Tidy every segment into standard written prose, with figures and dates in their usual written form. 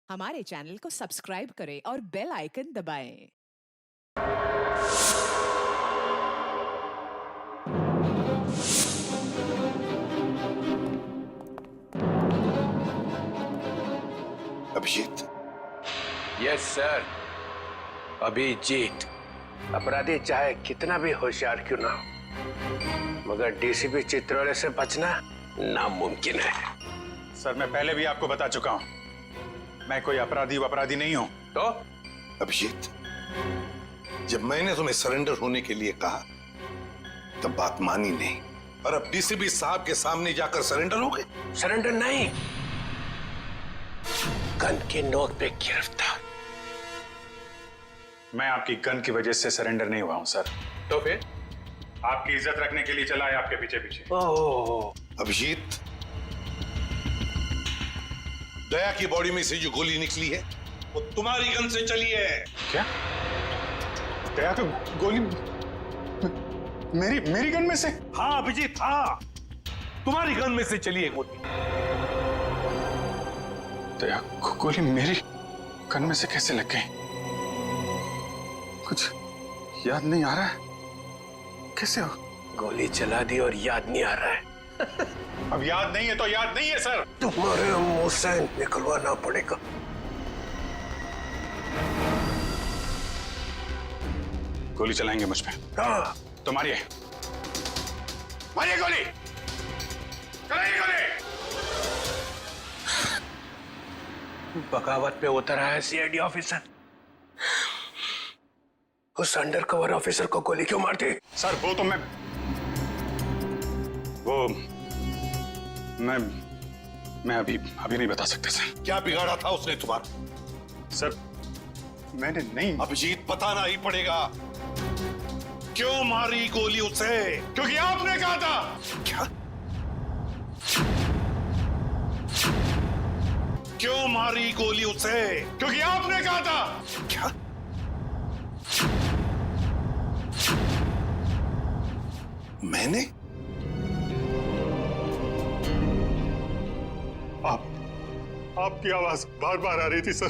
हमारे चैनल को सब्सक्राइब करें और बेल आइकन दबाएं। अभिजीत। Yes sir. अभिजीत। अपराधी चाहे कितना भी होशियार क्यों ना हो, मगर डीसीपी चित्रोले से बचना नामुमकिन है। सर मैं पहले भी आपको बता चुका हूं, मैं कोई अपराधी नहीं हूं। तो अभिजीत, जब मैंने तुम्हें सरेंडर होने के लिए कहा तब बात मानी नहीं, और अब डीसीपी साहब के सामने जाकर सरेंडर हो गए। सरेंडर नहीं, गन के नोक पे गिरफ्तार। मैं आपकी गन की वजह से सरेंडर नहीं हुआ हूं सर। तो फिर आपकी इज्जत रखने के लिए चला है आपके पीछे पीछे। ओह, अभिजीत, दया की बॉडी में से जो गोली निकली है वो तुम्हारी गन से चली है। क्या? दया तो गोली मेरी गन में से? हाँ अभिजीत, हाँ, तुम्हारी गन में से चली है गोली। दया को गोली मेरी गन में से कैसे लग गई? कुछ याद नहीं आ रहा है, कैसे हो? गोली चला दी और याद नहीं आ रहा है। अब याद नहीं है तो याद नहीं है सर। तुम्हारे मुंह से निकलवाना पड़ेगा। गोली चलाएंगे मुझ पे? हाँ, तो मारिए गोली, चलाइए गोली। बगावत पे उतर आया सीआईडी ऑफिसर, उस अंडर कवर ऑफिसर को गोली क्यों मारती? सर वो तो मैं अभी नहीं बता सकता सर। क्या बिगाड़ा था उसने तुम्हारा? सर मैंने नहीं। अभिजीत, बताना ही पड़ेगा, क्यों मारी गोली उसे? क्योंकि आपने कहा था। क्या? क्यों मारी गोली उसे? क्योंकि आपने कहा था। क्या? मैंने? आपकी आवाज बार बार आ रही थी sir.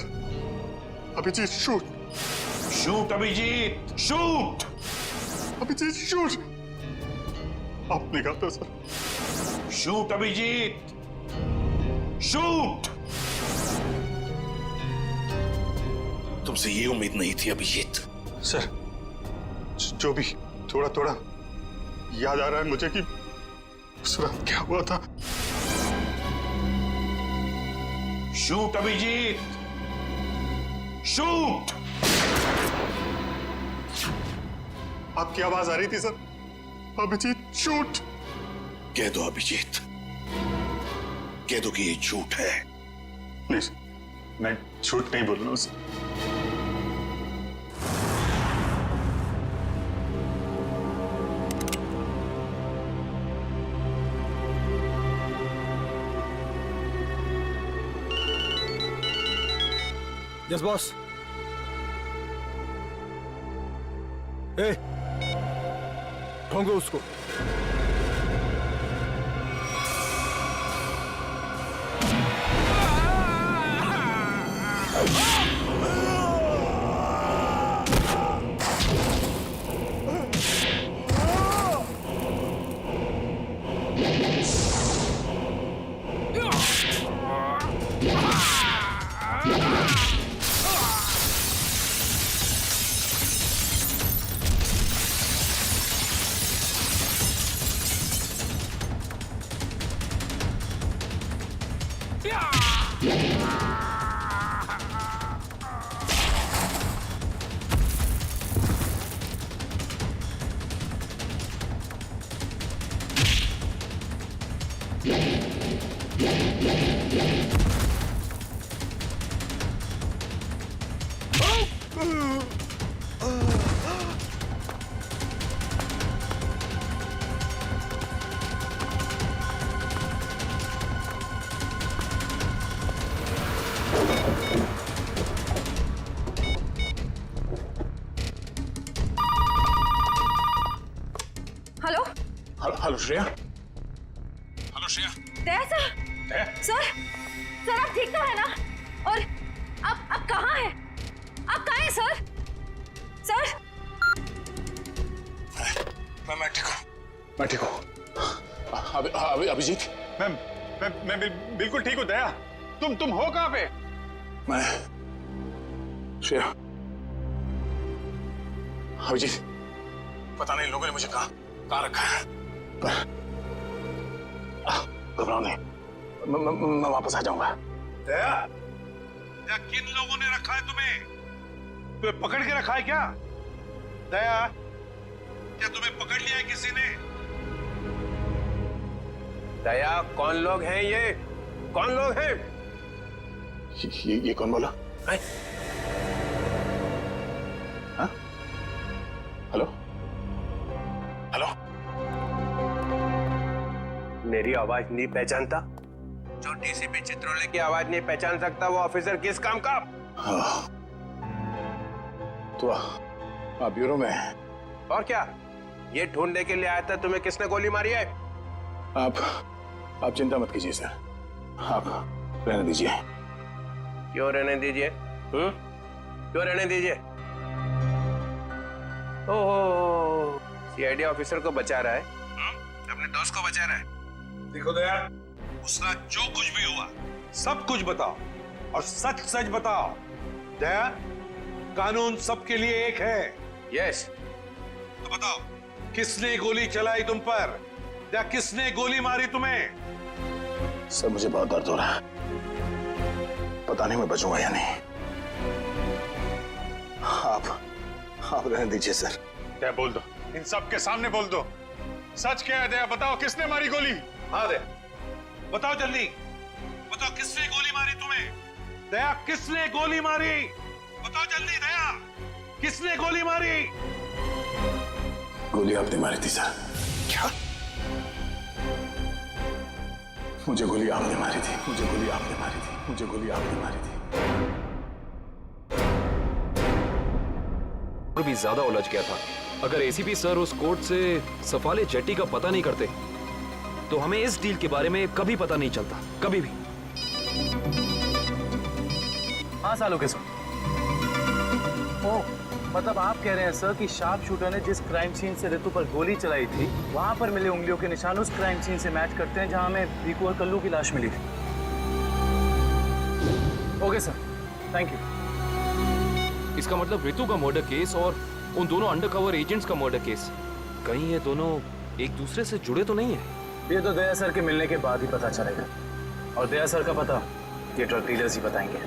Abhijeet shoot, shoot Abhijeet, shoot. Abhijeet shoot. आपने कहा था सर। Shoot Abhijeet, shoot. तुमसे ये उम्मीद नहीं थी अभिजीत। सर जो भी थोड़ा थोड़ा याद आ रहा है मुझे कि उस रात क्या हुआ था। Shoot Abhijeet, shoot. आपकी आवाज आ रही थी सर। अभिजीत शूट। कह दो अभिजीत, कह दो कि ये झूठ है। नहीं सर, मैं झूठ नहीं बोल रहा हूं सर। Yes boss. ए, ढूंढो उसको। हेलो श्रेया। दया सर, दया? सर आप ठीक तो है ना? और मैं ठीक हूँ। अभिजीत, मैं बिल्कुल ठीक हूँ। दया, तुम हो कहाँ पे? मैं श्रेया, अभिजीत, पता नहीं लोगों ने मुझे कहाँ रखा है, पर घबराओ नहीं, मैं वापस आ जाऊंगा। दया, किन लोगों ने रखा है तुम्हें पकड़ के रखा है क्या? दया, क्या तुम्हें पकड़ लिया है किसी ने? दया, कौन लोग हैं ये? कौन लोग हैं? ये कौन बोला? हाँ? हेलो? हेलो? मेरी आवाज नहीं पहचानता? जो डीसीपी चित्रोले की आवाज नहीं पहचान सकता वो ऑफिसर किस काम का? हाँ। तो आप ब्यूरो में हैं? और क्या? ये ढूंढने के लिए आया था तुम्हें किसने गोली मारी है? आप चिंता मत कीजिए सर, आप रहने दीजिए। क्यों रहने दीजिए? क्यों रहने दीजिए? ओह, सीआईडी ऑफिसर को बचा रहा है, अपने दोस्त को बचा रहा है। देखो दया, उसका जो कुछ भी हुआ सब कुछ बताओ और सच सच बताओ। दया, कानून सबके लिए एक है। यस। तो बताओ, किसने गोली चलाई तुम पर या किसने गोली मारी तुम्हें? सर मुझे बहुत दर्द हो रहा है, पता नहीं मैं बचूंगा या नहीं। आप रहने दीजिए सर। क्या बोल दो, इन सब के सामने बोल दो, सच क्या है? दया बताओ, किसने मारी गोली? हाँ दया, बताओ जल्दी, बताओ किसने गोली मारी तुम्हें? दया, किसने गोली मारी? बताओ जल्दी दया, किसने गोली मारी? गोली आपने मारी थी सर। क्या? मुझे गोली आपने मारी थी, मुझे गोली आपने मारी थी, मुझे गोली आपने मारी थी। और भी ज्यादा उलझ गया था। अगर एसीपी सर उस कोर्ट से सफाले जेट्टी का पता नहीं करते तो हमें इस डील के बारे में कभी पता नहीं चलता, कभी भी। हाँ सालों के सर। ओह, मतलब आप कह रहे हैं सर कि शार्प शूटर ने जिस क्राइम सीन से रितु पर गोली चलाई थी वहां पर मिले उंगलियों के निशान उस क्राइम सीन से मैच करते हैं जहां हमें रिकू और कल्लू की लाश मिली थी। Okay sir, thank you. इसका मतलब रितु का मर्डर केस और उन दोनों अंडरकवर एजेंट्स का मर्डर केस, कहीं ये दोनों एक दूसरे से जुड़े तो नहीं है? ये तो दया सर के मिलने के बाद ही पता चलेगा, और दया सर का पता ये ड्रग डीलर्स ही बताएंगे।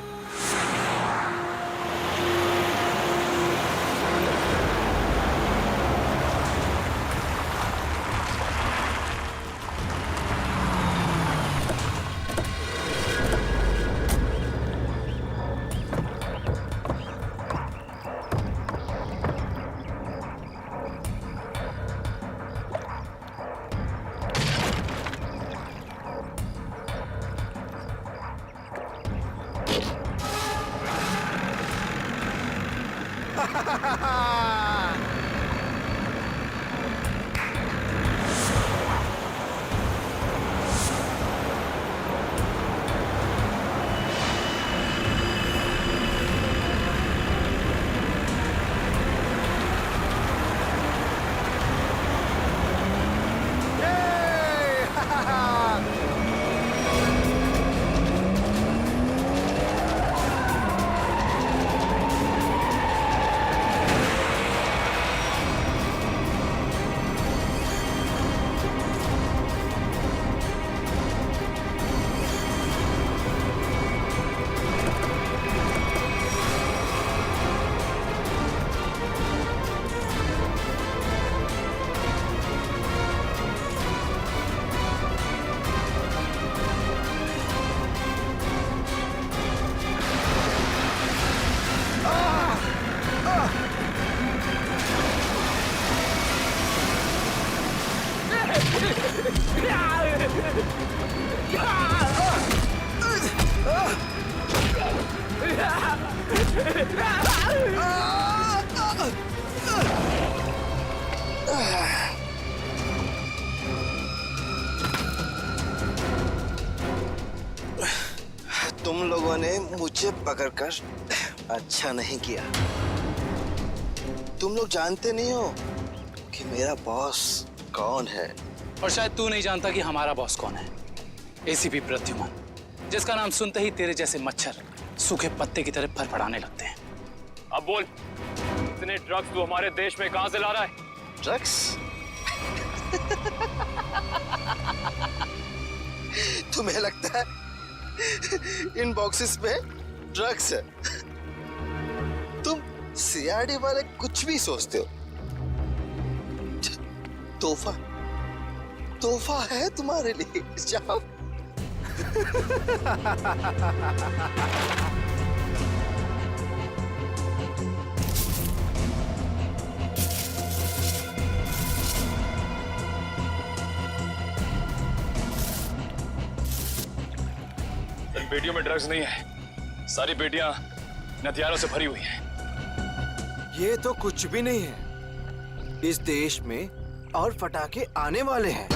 तुम लोगों ने मुझे पकड़कर अच्छा नहीं किया। तुम लोग जानते नहीं हो कि मेरा बॉस कौन है? और शायद तू नहीं जानता कि हमारा बॉस कौन है। एसीपी प्रद्युमन, जिसका नाम सुनते ही तेरे जैसे मच्छर सूखे पत्ते की तरह फड़फड़ाने लगते हैं। अब बोल, इतने ड्रग्स तू हमारे देश में कहां से ला रहा है? ड्रग्स? तुम्हें लगता है इन बॉक्सेस में ड्रग्स है? तुम सीआईडी वाले कुछ भी सोचते हो। तोहफा तोहफा है तुम्हारे लिए, जाओ। इन बेटियों में ड्रग्स नहीं है, सारी बेटियां हथियारों से भरी हुई हैं। ये तो कुछ भी नहीं है। इस देश में और फटाके आने वाले हैं।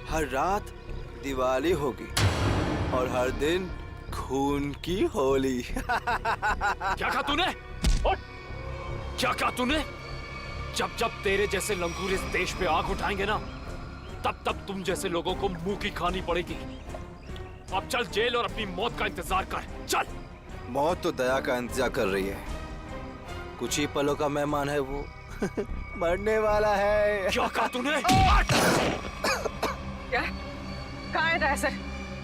हर रात दिवाली होगी और हर दिन खून की होली। क्या कहा तूने? क्या कहा तूने? जब जब तेरे जैसे लंगूर इस देश पे आग उठाएंगे ना, तब तब तुम जैसे लोगों को मुंह की खानी पड़ेगी। अब चल जेल और अपनी मौत का इंतजार कर, चल। मौत तो दया का इंतजार कर रही है। कुछ ही पलों का मेहमान है वो। मरने वाला है। क्या कहा तूने? क्या? कहाँ है दया सर?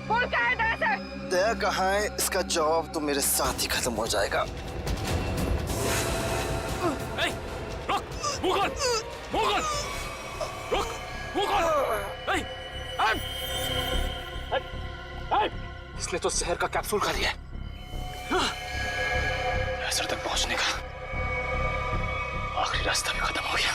बोल, कहाँ है दया सर? दया कहाँ है, इसका जवाब तो मेरे साथ ही खत्म हो जाएगा। रुक, मुगल, मुगल, रुक, मुगल। इसने तो जहर का कैप्सूल खा लिया है। असर तक पहुंचने का आखिरी रास्ता भी खत्म हो गया।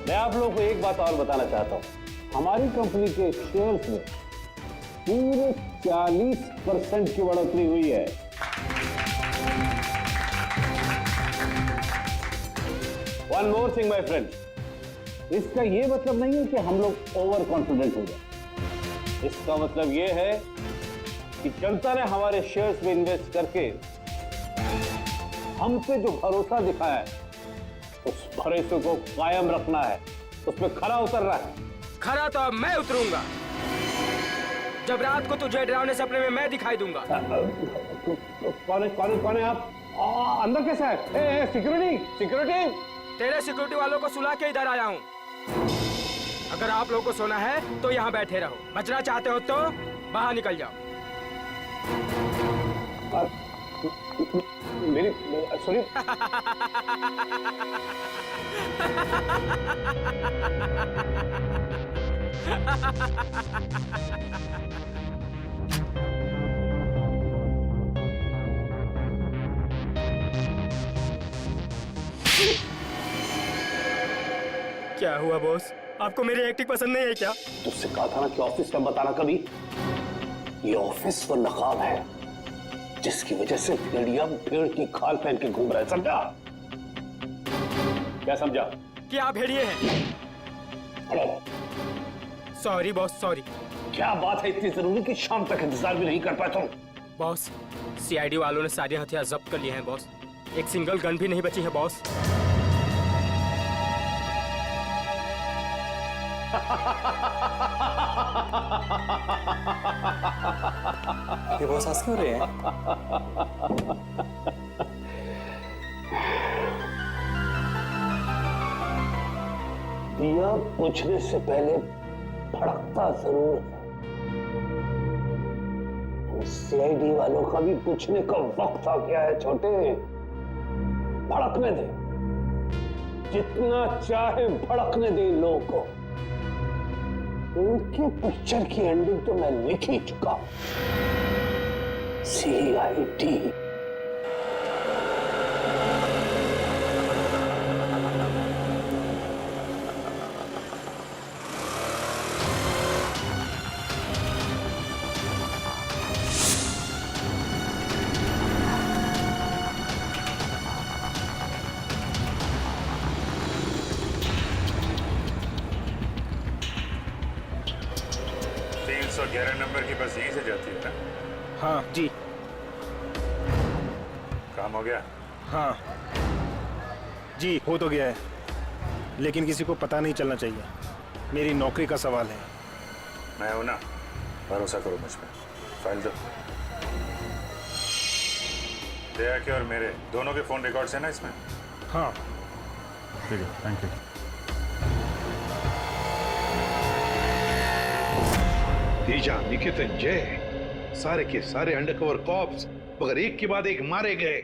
मैं आप लोगों को एक बात और बताना चाहता हूं। हमारी कंपनी के शेयर्स में पूरे 40% की बढ़ोतरी हुई है। One more thing my friend, इसका ये मतलब नहीं है कि हम लोग ओवर कॉन्फिडेंट हो गए। इसका मतलब ये है कि जनता ने हमारे शेयर्स में इन्वेस्ट करके हम पे जो भरोसा दिखाया है, उस भरोसे को कायम रखना है, उसमें खरा उतरना है। खरा तो अब मैं उतरूंगा, जब रात को तुझे डरावने सपने में मैं दिखाई दूंगा। कौन है आप? अंदर कैसे है? Security, security. तेरे सिक्योरिटी वालों को सुला के इधर आया हूँ। अगर आप लोगों को सोना है तो यहाँ बैठे रहो, बचना चाहते हो तो बाहर निकल जाओ। मेरी सॉरी। क्या हुआ बॉस, आपको मेरी एक्टिंग पसंद नहीं है क्या? तुझसे कहा था ना कि ऑफिस में बताना कभी। ये ऑफिस वो नकाब है जिसकी वजह से भेड़िया भेड़ की खाल पहन के घूम रहा है, समझा? क्या समझा? कि आप भेड़िए हैं। Sorry boss, sorry. क्या बात है इतनी जरूरी कि शाम तक इंतजार भी नहीं कर पाए तुम? बॉस, सीआईडी वालों ने सारे हथियार जब्त कर लिए हैं बॉस। एक सिंगल गन भी नहीं बची है बॉस। ये बॉस हंस क्यों रहे हैं? दिया पूछने से पहले भड़कता जरूर है। सीआईडी वालों का भी पूछने का वक्त आ गया है छोटे। भड़कने दे, जितना चाहे भड़कने दे इन लोगों को। उनके पिक्चर की एंडिंग तो मैं लिख ही चुका हूं। सीआईडी। 111 नंबर की बस यहीं से जाती है ना? हाँ जी। काम हो गया? हाँ जी, हो तो गया है, लेकिन किसी को पता नहीं चलना चाहिए। मेरी नौकरी का सवाल है। मैं हूं ना, भरोसा करो मुझ पर। फाइल दो। दया के और मेरे दोनों के फोन रिकॉर्ड्स हैं ना इसमें? हाँ ठीक है, थैंक यू। तेजा, निकेतन, जय, सारे के सारे अंडरकवर कॉप्स मगर एक के बाद एक मारे गए।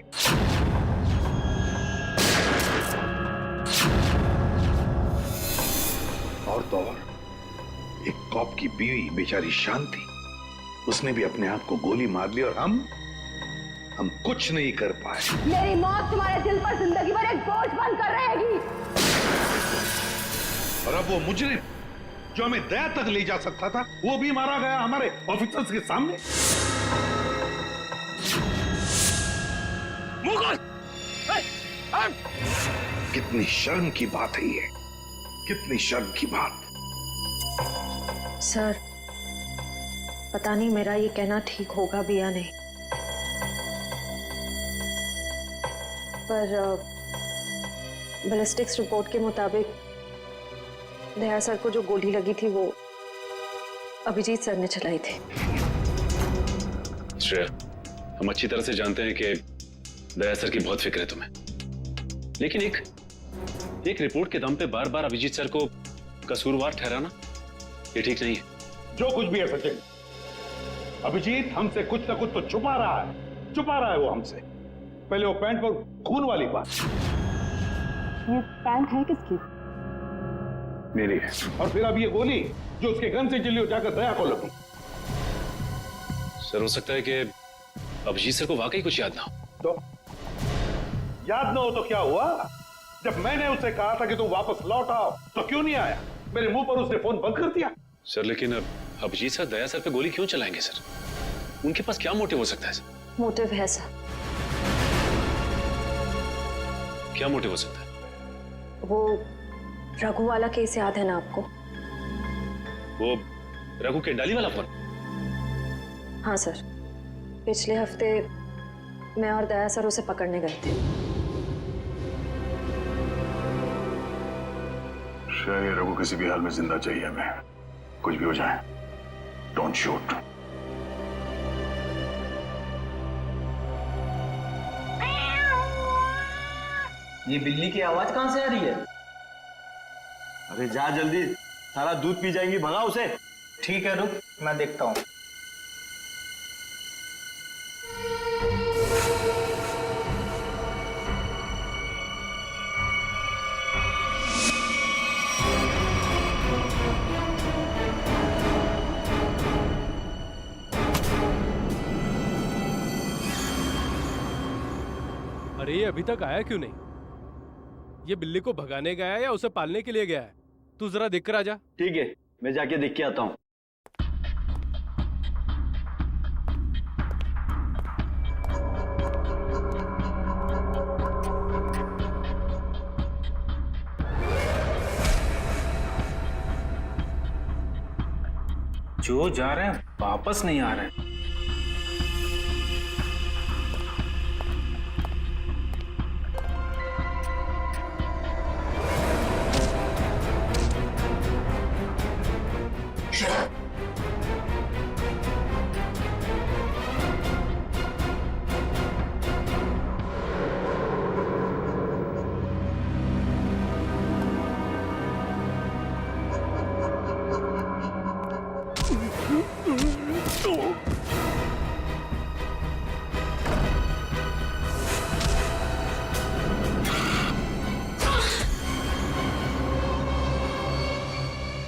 और तो और एक कॉप की बीवी बेचारी शांति, उसने भी अपने आप को गोली मार ली और हम कुछ नहीं कर पाए। मेरी मौत तुम्हारे दिल पर जिंदगी भर एक बोझ बनकर रहेगी। और अब वो मुजरिम जो हमें दया तक ले जा सकता था, वो भी मारा गया हमारे ऑफिसर्स के सामने। कितनी शर्म की बात है ये, कितनी शर्म की बात। सर, पता नहीं मेरा ये कहना ठीक होगा भी या नहीं, पर बैलिस्टिक्स रिपोर्ट के मुताबिक दया सर को जो गोली लगी थी वो अभिजीत सर ने चलाई थी। श्रेया, हम अच्छी तरह से जानते हैं कि दया सर की बहुत फिक्र है तुम्हें, लेकिन एक रिपोर्ट के दम पे बार बार अभिजीत सर को कसूरवार ठहराना ये ठीक नहीं है। जो कुछ भी है सचिन, अभिजीत हमसे कुछ ना कुछ तो छुपा रहा है वो हमसे। पहले वो पैंट पर खून वाली बात। ये पैंट है किसकी? मेरी है। और फिर अब ये गोली जो उसके गन से चली हो जाकर दया को लगी। सर, हो सकता है कि अभिजीत सर को वाकई कुछ याद ना हो। तो याद ना हो तो क्या हुआ? जब मैंने उससे कहा था कि तुम वापस लौट आओ तो क्यों नहीं आया? मेरे मुंह पर उसने फोन बंद कर दिया। सर, लेकिन अभिजीत सर दया सर पे गोली क्यों चलाएंगे सर? उनके पास क्या मोटिव हो सकता है सर? मोटिव है सर। क्या मोटिव हो सकता है? वो रघु वाला केस याद है ना आपको? वो रघु के डाली वाला फोन? हाँ सर, पिछले हफ्ते मैं और दया सर उसे पकड़ने गए थे। शायद रघु किसी भी हाल में जिंदा चाहिए हमें, कुछ भी हो जाए। Don't shoot. ये बिल्ली की आवाज कहां से आ रही है? अरे जा जल्दी, सारा दूध पी जाएंगी, भगा उसे। ठीक है, रुक मैं देखता हूँ। अरे ये अभी तक आया क्यों नहीं? ये बिल्ली को भगाने गया है या उसे पालने के लिए गया है? तू जरा देख कर आ जा। ठीक है, मैं जाके देख के आता हूँ। जो जा रहे हैं वापस नहीं आ रहे हैं।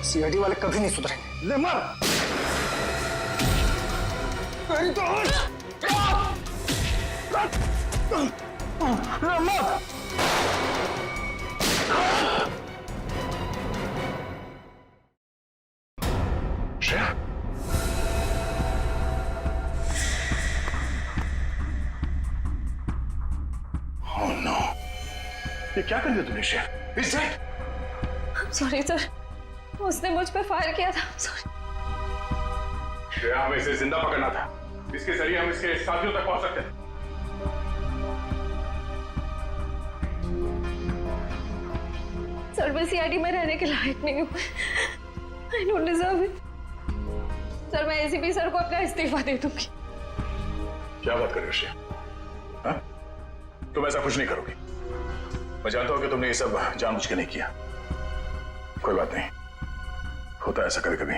सीआईडी वाले कभी नहीं सुधरेंगे। ले मर। Oh no! ये क्या कर दिया तुमने Shreya? Is that? Sorry sir, उसने मुझ पे फायर किया था। सॉरी। श्रेया, हमें इसे जिंदा पकड़ना था। इसके जरिए हम इसके साथियों तक पहुंच सकते थे। सर मैं सीआईडी में रहने के लायक नहीं हूँ। I don't deserve it. Sir मैं एसीपी सर को अपना इस्तीफा दे दूंगी। क्या बात कर रहे हो श्रेया? हाँ? तुम ऐसा कुछ नहीं करोगी। मैं जानता हूं कि तुमने ये सब जानबूझ के नहीं किया। कोई बात नहीं, होता है ऐसा कभी कभी।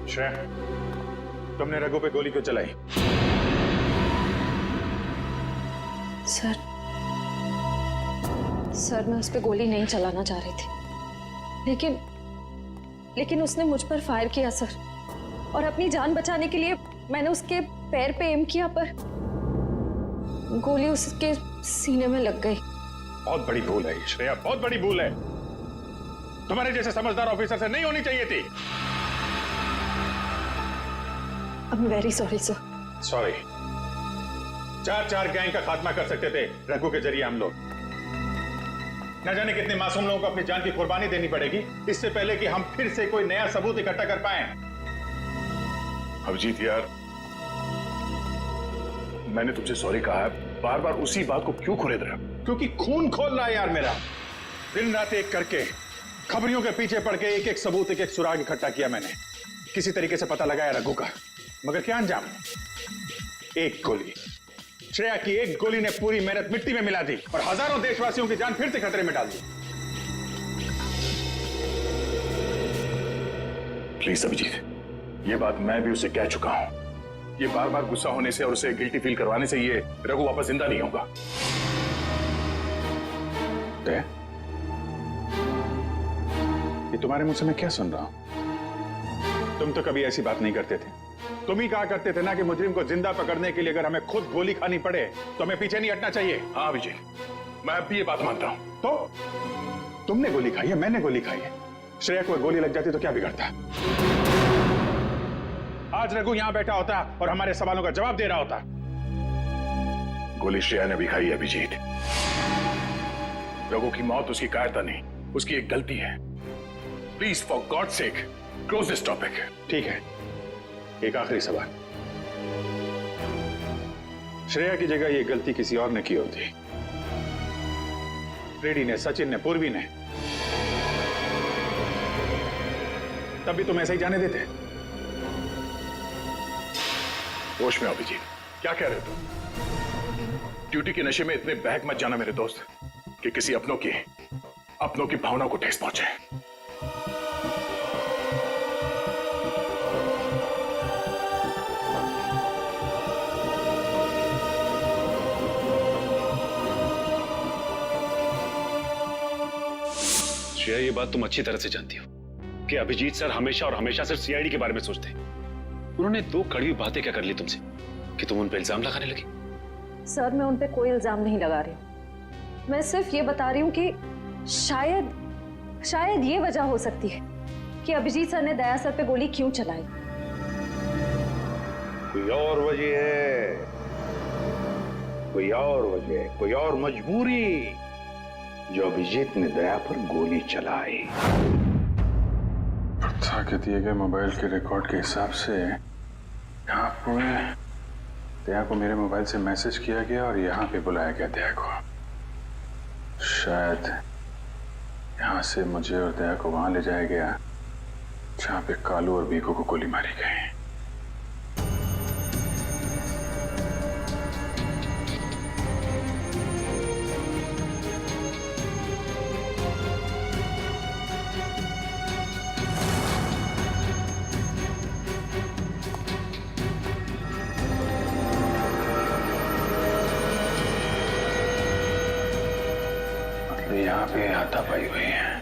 श्रेया, तुमने रघु पे गोली क्यों चलाई? सर मैं उस पर गोली नहीं चलाना चाह रही थी, लेकिन उसने मुझ पर फायर किया सर, और अपनी जान बचाने के लिए मैंने उसके पैर पे एम किया, पर गोली उसके सीने में लग गई। बहुत बड़ी भूल है श्रेया, बहुत बड़ी भूल है। तुम्हारे जैसे समझदार ऑफिसर से नहीं होनी चाहिए थी। I am very sorry sir. Sorry. 4 gang का खात्मा कर सकते थे रघु के जरिए हम लोग। न जाने कितने मासूम लोगों को अपनी जान की कुर्बानी देनी पड़ेगी इससे पहले कि हम फिर से कोई नया सबूत इकट्ठा कर पाए। अभिजीत यार, मैंने तुमसे सॉरी कहा है, बार बार उसी बात को क्यों खोले रहे हो? क्योंकि खून खोल रहा है यार मेरा। दिन रात एक करके खबरियों के पीछे पड़ के एक सबूत, एक सुराग इकट्ठा किया मैंने। किसी तरीके से पता लगाया रघु का, मगर क्या अंजाम? एक गोली, श्रेया की एक गोली ने पूरी मेहनत मिट्टी में मिला दी और हजारों देशवासियों की जान फिर से खतरे में डाल दी। प्लीज अभिजीत, ये बात मैं भी उसे कह चुका हूं। ये बार बार गुस्सा होने से और उसे गिल्टी फील करवाने से ये रघु वापस जिंदा नहीं होगा। ये तुम्हारे मुंह से मैं क्या सुन रहा हूं? तुम तो कभी ऐसी बात नहीं करते थे। तुम ही कहा करते थे ना कि मुजरिम को जिंदा पकड़ने के लिए अगर हमें खुद गोली खानी पड़े तो हमें पीछे नहीं हटना चाहिए। हाँ विजय, मैं अब भी ये बात मानता हूं। तो तुमने गोली खाई है, मैंने गोली खाई है। श्रेया को गोली लग जाती तो क्या बिगड़ता? आज रघु यहां बैठा होता और हमारे सवालों का जवाब दे रहा होता। गोली श्रेया ने भी खाई है अभिजीत। रघु की मौत उसकी कायरता नहीं, उसकी एक गलती है। Please for God sake close this topic. ठीक है, एक आखिरी सवाल। श्रेया की जगह ये गलती किसी और ने की होती, रेड्डी ने, सचिन ने, पूर्वी ने, तब भी तुम ऐसे ही जाने देते? होश में अभिजीत, क्या कह रहे हो तुम? ड्यूटी के नशे में इतने बहक मत जाना मेरे दोस्त कि किसी अपनों की भावना को ठेस पहुंचे। श्रेया, ये बात तुम अच्छी तरह से जानती हो कि अभिजीत सर हमेशा और हमेशा सिर्फ सीआईडी के बारे में सोचते हैं। उन्होंने 2 कड़वी बातें क्या कर ली तुमसे कि तुम उन पर इल्जाम लगाने लगी? सर मैं उन पे कोई इल्जाम नहीं लगा रही हूँ। मैं सिर्फ ये बता रही हूँ कि शायद ये वजह हो सकती है कि अभिजीत सर ने दया सर पे गोली क्यों चलाई। कोई और वजह है, कोई और वजह, कोई और मजबूरी जो अभिजीत ने दया पर गोली चलाई। प्रथा के दिए गए मोबाइल के रिकॉर्ड के हिसाब से यहाँ पर दया को मेरे मोबाइल से मैसेज किया गया और यहाँ पे बुलाया गया दया को। शायद यहाँ से मुझे और दया को वहां ले जाया गया जहाँ पे कालू और बीकू को गोली मारी गई। यहाँ पे हाथापाई हुई है।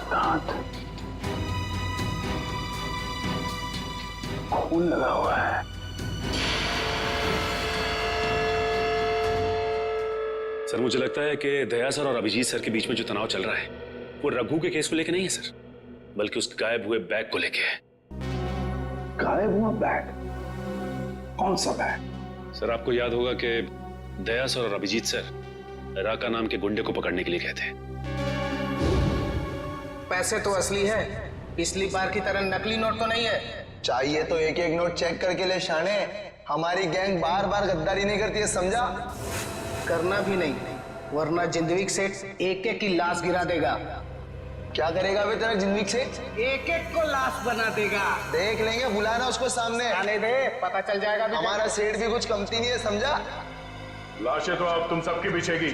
दांत खून लगा हुआ है। सर मुझे लगता है कि दया सर और अभिजीत सर के बीच में जो तनाव चल रहा है वो रघु के केस को लेके नहीं है सर, बल्कि उस गायब हुए बैग को लेके है। गायब हुआ बैग? कौन सा बैग? सर आपको याद होगा कि दया सर और अभिजीत सर राका नाम के गुंडे को पकड़ने के लिए गए थे। पैसे तो असली है, पिछली बार की तरह नकली नोट तो नहीं है। चाहिए तो एक एक नोट चेक करके ले शाने। हमारी गैंग बार बार गद्दारी नहीं करती है, समझा? करना भी नहीं, वरना जिंदगी सेठ एक एक की लाश गिरा देगा। क्या करेगा बे तेरा जिंदगी से? एक एक को लाश बना देगा। देख लेंगे, बुलाना उसको सामने। आने दे, पता चल जाएगा। हमारा सेठ भी कुछ कमती नहीं है, समझा? लाशें तो अब तुम सबकी बिछेगी।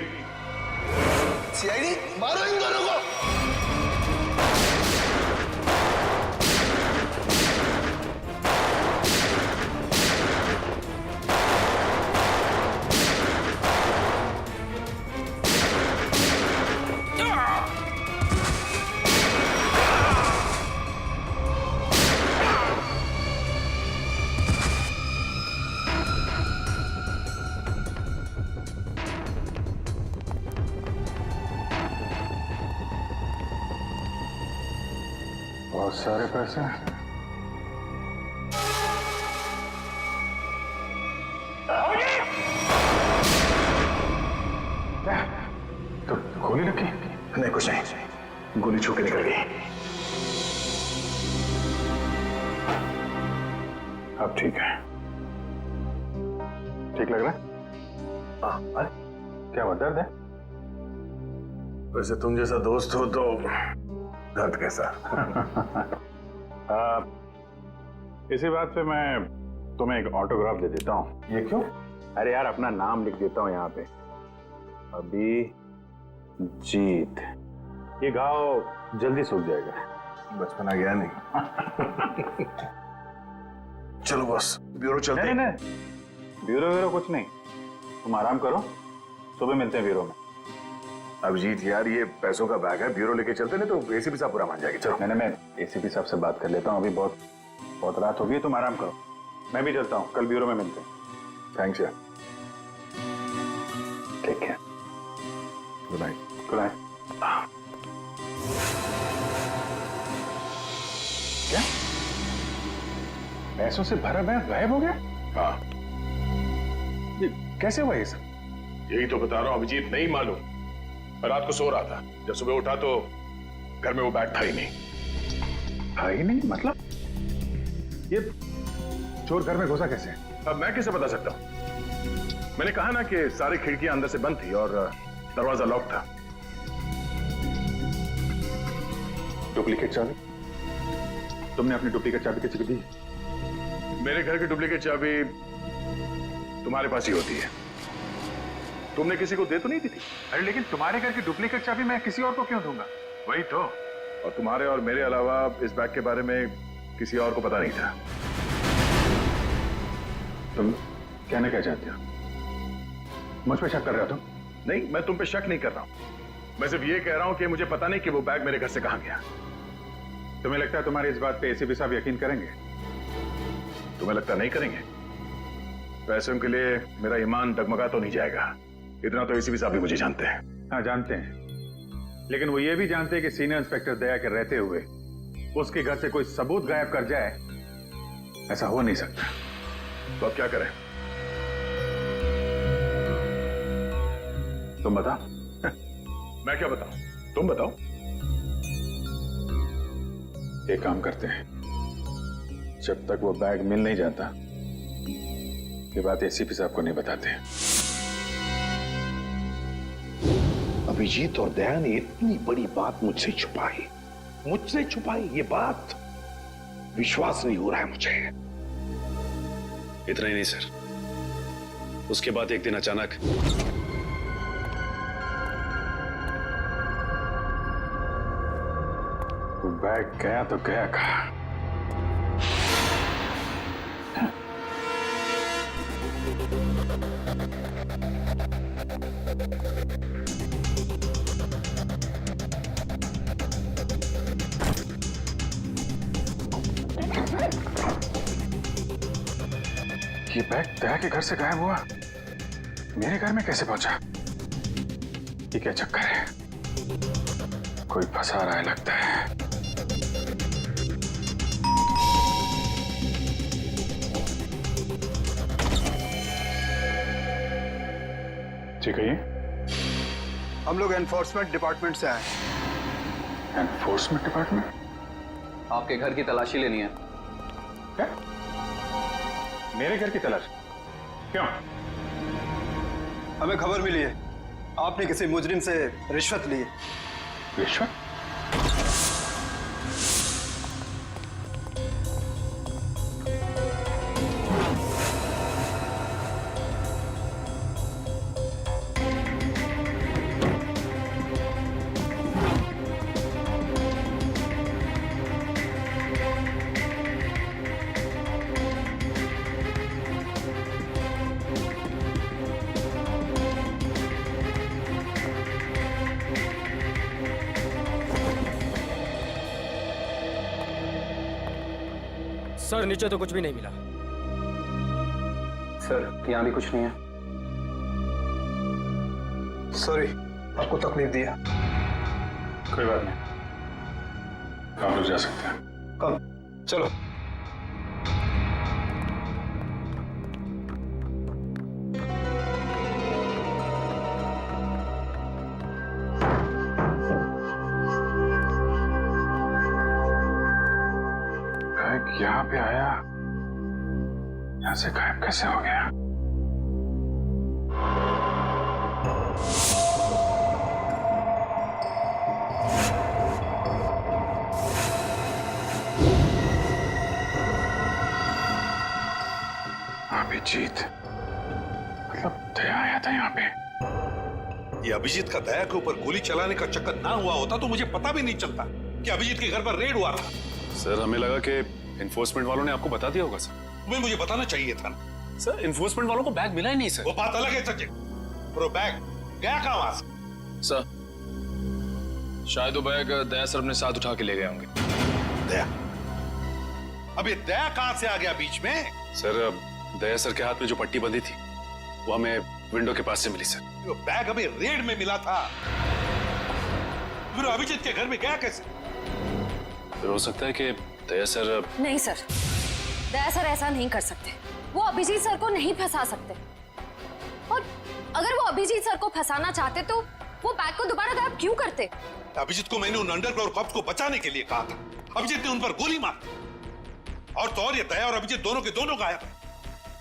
सीआईडी मारो इन दोनों को। बहुत सारे पैसे। क्या? तो गोली लगी? नहीं, कुछ नहीं, गोली छू के निकल गई। अब ठीक है, ठीक लग रहा है? हाँ। क्या हुआ, दर्द है? वैसे तुम जैसा दोस्त हो तो दर्द कैसा? इसी बात पे मैं तुम्हें एक ऑटोग्राफ दे देता हूँ। ये क्यों? अरे यार, अपना नाम लिख देता हूँ यहाँ पे, अभी जीत। ये घाव जल्दी सूख जाएगा। बचपना गया नहीं। चलो बॉस, ब्यूरो चलते हैं। नहीं, ब्यूरो कुछ नहीं, तुम आराम करो, सुबह मिलते हैं ब्यूरो में। अभिजीत यार, ये पैसों का बैग है, ब्यूरो लेके चलते नहीं तो एसीपी साहब पूरा मान जाएगी। चलो। मैं एसीपी साहब से बात कर लेता हूँ, अभी बहुत रात हो गई, तुम आराम करो, मैं भी चलता हूँ, कल ब्यूरो में मिलते हैं। थैंक्स यार, ठीक है, गुड नाइट। Good night. क्या पैसों से भरा बैग गायब हो गया? हाँ। ये कैसे हुआ ये सब? यही तो बता रहा हूं अभिजीत, नहीं मालूम। रात को सो रहा था, जब सुबह उठा तो घर में वो बैग था ही नहीं। था ही नहीं मतलब? ये चोर घर में घुसा कैसे? अब मैं कैसे बता सकता हूं? मैंने कहा ना कि सारी खिड़कियां अंदर से बंद थी और दरवाजा लॉक था। डुप्लीकेट चाबी? तुमने अपनी डुप्लीकेट चाबी किसी को दी? मेरे घर की डुप्लीकेट चाबी तुम्हारे पास ही होती है, तुमने किसी को दे तो नहीं दी थी? अरे लेकिन तुम्हारे घर की डुप्लीकेट चाबी मैं किसी और को क्यों दूंगा? वही तो, और तुम्हारे और मेरे अलावा इस बैग के बारे में किसी और को पता नहीं था। तुम कहना क्या चाहते हो? मुझ पे शक कर रहे हो तुम? नहीं, मैं तुम पे शक नहीं कर रहा हूं, मैं सिर्फ ये कह रहा हूं कि मुझे पता नहीं कि वो बैग मेरे घर से कहां गया। तुम्हें लगता है तुम्हारी इस बात पे एसीपी साहब यकीन करेंगे? तुम्हें लगता नहीं करेंगे? पैसों के लिए मेरा ईमान डगमगा तो नहीं जाएगा, इतना तो एसीपी साहब भी मुझे जानते हैं। हाँ जानते हैं, लेकिन वो ये भी जानते हैं कि सीनियर इंस्पेक्टर दया के रहते हुए उसके घर से कोई सबूत गायब कर जाए, ऐसा हो नहीं सकता। तो अब क्या करें? तुम बताओ। मैं क्या बताऊं, तुम बताओ। एक काम करते हैं, जब तक वो बैग मिल नहीं जाता ये बात एसीपी साहब को नहीं बताते हैं। अभिजीत और दया ने इतनी बड़ी बात मुझसे छुपाई, ये बात विश्वास नहीं हो रहा है मुझे। इतना ही नहीं सर, उसके बाद एक दिन अचानक वो बैग गया तो गया कहाँ? ये बैग दया के घर से गायब हुआ, मेरे घर में कैसे पहुंचा? ये क्या चक्कर है? कोई फंसा रहा है लगता है। जी कहिए। हम लोग एनफोर्समेंट डिपार्टमेंट से आए। Enforcement department? आपके घर की तलाशी लेनी है। क्या? मेरे घर की तलाश? क्यों? हमें खबर मिली है आपने किसी मुजरिम से रिश्वत ली है। रिश्वत? सर नीचे तो कुछ भी नहीं मिला। सर यहाँ भी कुछ नहीं है। सॉरी आपको तकलीफ दिया। कोई बात नहीं, आप लोग जा सकते हैं। कम चलो। यहाँ पे आया, यहाँ से गायब कैसे हो गया? अभिजीत, मतलब दया आया था यहाँ पे। ये अभिजीत का दया के ऊपर गोली चलाने का चक्कर ना हुआ होता तो मुझे पता भी नहीं चलता कि अभिजीत के घर पर रेड हुआ था। सर हमें लगा कि एनफोर्समेंट वालों ने आपको बता दिया होगा। सर तुम्हें मुझे बताना चाहिए था ना। सर एनफोर्समेंट वालों को बैग मिला ही नहीं सर। वो बात अलग है सचिन, पर वो बैग गया कहां वहां से? सर शायद वो बैग दया सर अपने साथ उठा के ले गए होंगे। दया? अब ये दया कहां से आ गया बीच में? सर दया सर के हाथ में जो पट्टी बंधी थी वो हमें विंडो के पास से मिली सर। वो बैग अभी रेड में मिला था, फिर अभिजीत के घर में गया कैसे? फिर हो सकता है कि दया सर। नहीं सर, दया सर ऐसा नहीं कर सकते। वो अभिजीत सर को नहीं फंसा सकते, और अगर वो अभिजीत सर को फंसाना चाहते तो वो बैग को दोबारा गायब क्यों करते? अभिजीत को मैंने उन अंडरग्राउंड कॉप्स को बचाने के लिए कहा था, अभिजीत ने उन पर गोली मार दी। और तो और ये दया और अभिजीत दोनों के दोनों गायब है।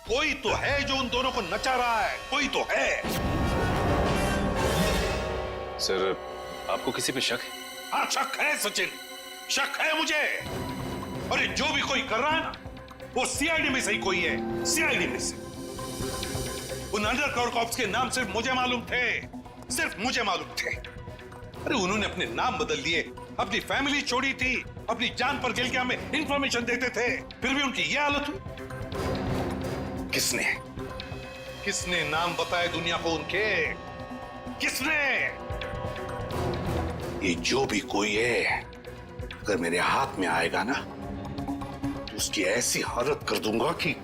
कोई तो है जो उन दोनों को नचा रहा है, कोई तो है। सर आपको किसी पे शक है? हाँ शक है सचिन, शक है मुझे। और ये जो भी कोई कर रहा है ना, वो सीआईडी में से ही कोई है, सीआईडी में से। उन अंडरकवर कॉप्स के नाम सिर्फ मुझे मालूम थे, सिर्फ मुझे मालूम थे। अरे उन्होंने अपने नाम बदल दिए, अपनी फैमिली छोड़ी थी, अपनी जान पर खेल के हमें इंफॉर्मेशन देते थे, फिर भी उनकी ये हालत हुई। किसने किसने नाम बताए दुनिया को उनके? किसने? ये जो भी कोई है, अगर मेरे हाथ में आएगा ना तो उसकी ऐसी हालत कर दूंगा कि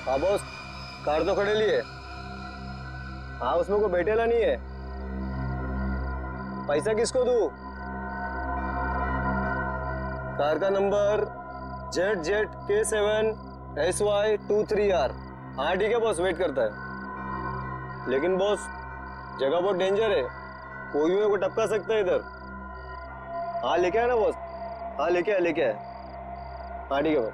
हाँ बॉस, कार तो खड़े लिए। हाँ उसमें कोई बैठेला नहीं है। पैसा किसको दूं? कार का नंबर ZZK7SY23R। हाँ ठीक है बॉस, वेट करता है। लेकिन बॉस जगह बहुत डेंजर है, कोई भी मेरे को टपका सकता है इधर। हाँ लेके आया ना बॉस? हाँ लेके आया। हाँ ठीक है बॉस।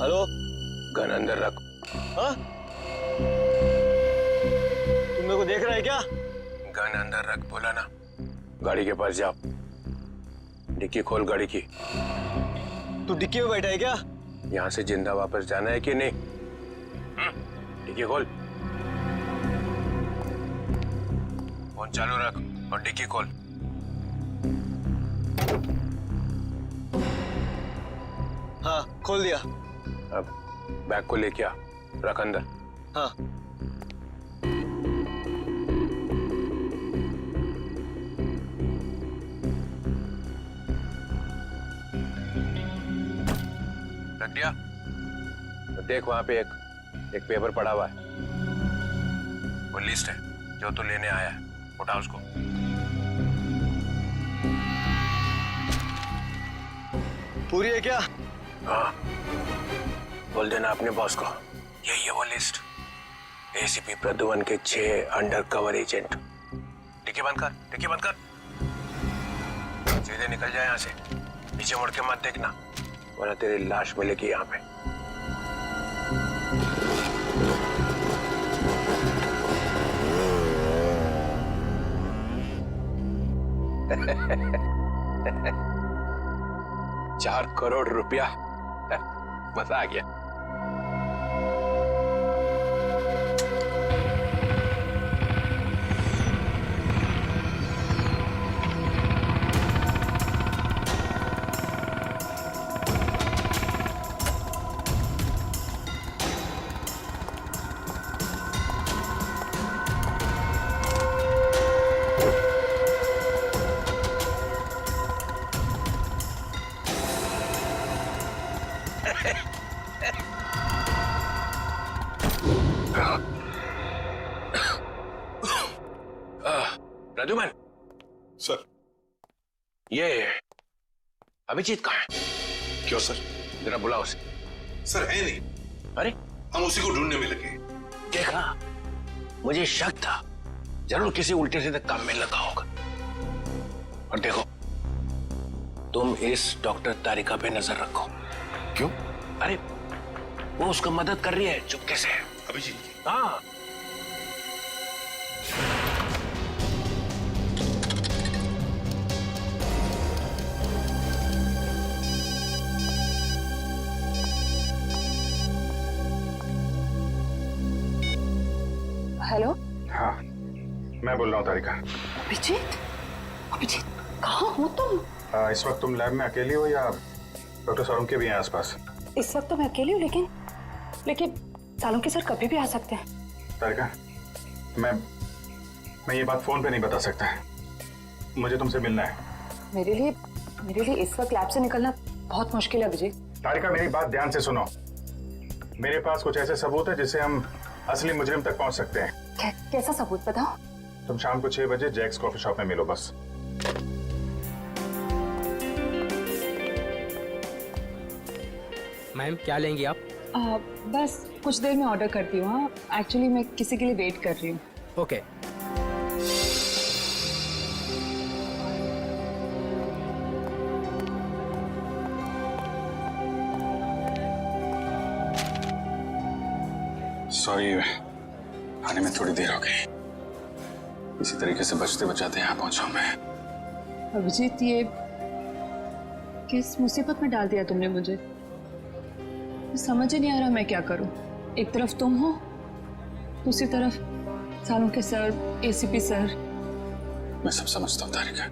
हेलो, गन अंदर रख। हाँ? तुम मेरे को देख रहा है क्या? गन अंदर रख बोला ना। गाड़ी के पास जाओ, डिक्की खोल गाड़ी की। तू डिक्की में बैठा है क्या? यहाँ से जिंदा वापस जाना है कि नहीं? डिक्की खोल। फोन चालू रख और डिक्की खोल। हाँ, खोल दिया। अब बैग को लेके आ, रख अंदर। हाँ। रख दिया? तो देख वहां पे एक पेपर पड़ा हुआ है, वो लिस्ट है जो तू लेने आया है, उठा उसको। पूरी है क्या? हाँ, बोल देना अपने बॉस को, यही है वो लिस्ट। एसीपी प्रद्युमन के 6 अंडर कवर एजेंट। डिक्की बंद कर, डिक्की बंद कर। सीधे निकल जाए यहाँ से, पीछे मुड़ के मत देखना, वरना तेरी लाश मिलेगी यहाँ पे। ₹4 करोड़ मजा आ गया। प्रद्युमन सर, ये अभिजीत कहाँ है? क्यों सर? जरा बुलाओ उसे। सर है नहीं। अरे हम उसी को ढूंढने में लगे। देखा, मुझे शक था, जरूर किसी उल्टे सीधे काम में लगा होगा। और देखो, तुम इस डॉक्टर तारिका पे नजर रखो। क्यों? अरे वो उसको मदद कर रही है चुपके से। अभिजीत की? हाँ। हेलो। हाँ, मैं बोल रहा हूँ तारिका। अभिजीत, अभिजीत कहाँ हो तुम? इस वक्त तुम लैब में अकेली हो या डॉक्टर सालुंके भी हैं आसपास? इस वक्त तो मैं अकेली हूँ, लेकिन सालुंके सर कभी भी आ सकते हैं। तारिका, मैं ये बात फोन पे नहीं बता सकता, मुझे तुमसे मिलना है। मेरे लिए इस वक्त लैब से निकलना बहुत मुश्किल है अभिजीत। तारिका, मेरी बात ध्यान से सुनो। मेरे पास कुछ ऐसे सबूत है जिससे हम असली मुजरिम तक पहुंच सकते हैं। कैसा सबूत बताओ? तुम शाम को 6 बजे जैक्स कॉफी शॉप में मिलो बस। मैम, क्या लेंगी आप? बस कुछ देर में ऑर्डर करती हूँ। हाँ, एक्चुअली मैं किसी के लिए वेट कर रही हूँ। ओके। सॉरी, आने में थोड़ी देर हो गई। इसी तरीके से बचते बचाते यहाँ पहुंचा मैं। अभिजीत, ये किस मुसीबत में डाल दिया तुमने मुझे? समझ ही नहीं आ रहा मैं क्या करूं। एक तरफ तुम हो, दूसरी तरफ सालुंके सर, एसीपी सर। मैं सब समझता हूँ तारिका,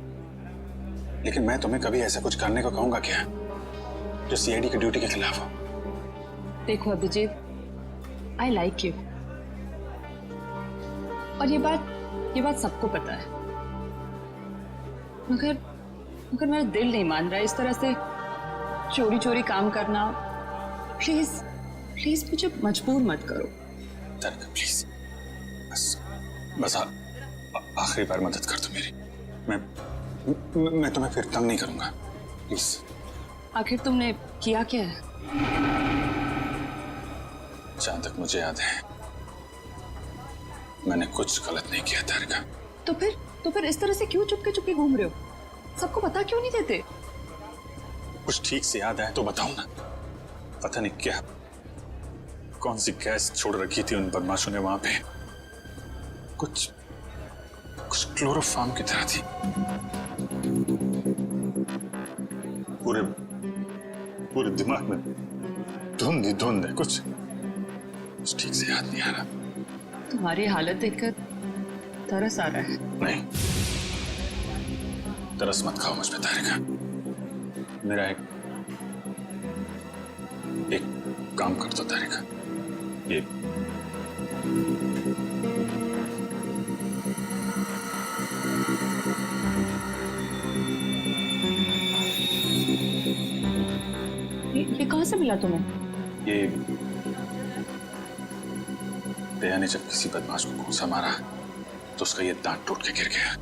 लेकिन मैं तुम्हें कभी ऐसा कुछ करने को कहूंगा क्या जो सीआईडी की ड्यूटी के खिलाफ हो? देखो अभिजीत, आई लाइक यू, और ये बात सबको पता है, मगर मेरा दिल नहीं मान रहा है इस तरह से चोरी चोरी काम करना। प्लीज मुझे मजबूर मत करो। तारिका प्लीज, बस आखिरी बार मदद कर दो मेरी। मैं तुम्हें फिर तंग नहीं करूंगा, प्लीज। आखिर तुमने किया क्या है? जहां तक मुझे याद है, मैंने कुछ गलत नहीं किया तारिका। तो फिर इस तरह से क्यों चुपके चुपके घूम रहे हो? सबको बता क्यों नहीं देते? कुछ ठीक से याद आया तो बताऊं ना। पता नहीं क्या, कौन सी गैस छोड़ रखी थी उन बदमाशों ने वहां पे। कुछ क्लोरोफॉर्म की तरह थी। पूरे दिमाग में धुंध है। कुछ ठीक से याद नहीं आ रहा। तुम्हारी हालत देखकर तरस आ रहा है। नहीं, तरस मत खाओ मुझ पे तारिका। मेरा एक काम कर दो तारिका। ये कहां से मिला तुम्हें? ये दया ने जब किसी बदमाश को घूंसा मारा तो उसका ये दांत टूट के गिर गया।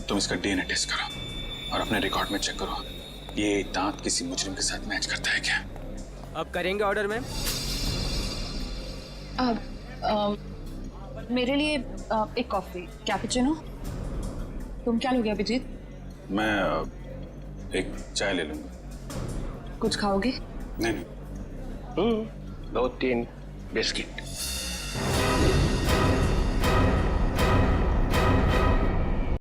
तुम इसका डीएनए टेस्ट करो और अपने रिकॉर्ड में चेक करो, ये दांत किसी मुजरिम के साथ मैच करता है क्या। अब करेंगे ऑर्डर मैम। मेरे लिए एक कॉफी कैपुचिनो। तुम क्या लोगे अभिजीत? मैं एक चाय ले लूंगा। कुछ खाओगे? नहीं। 2-3 बिस्किट।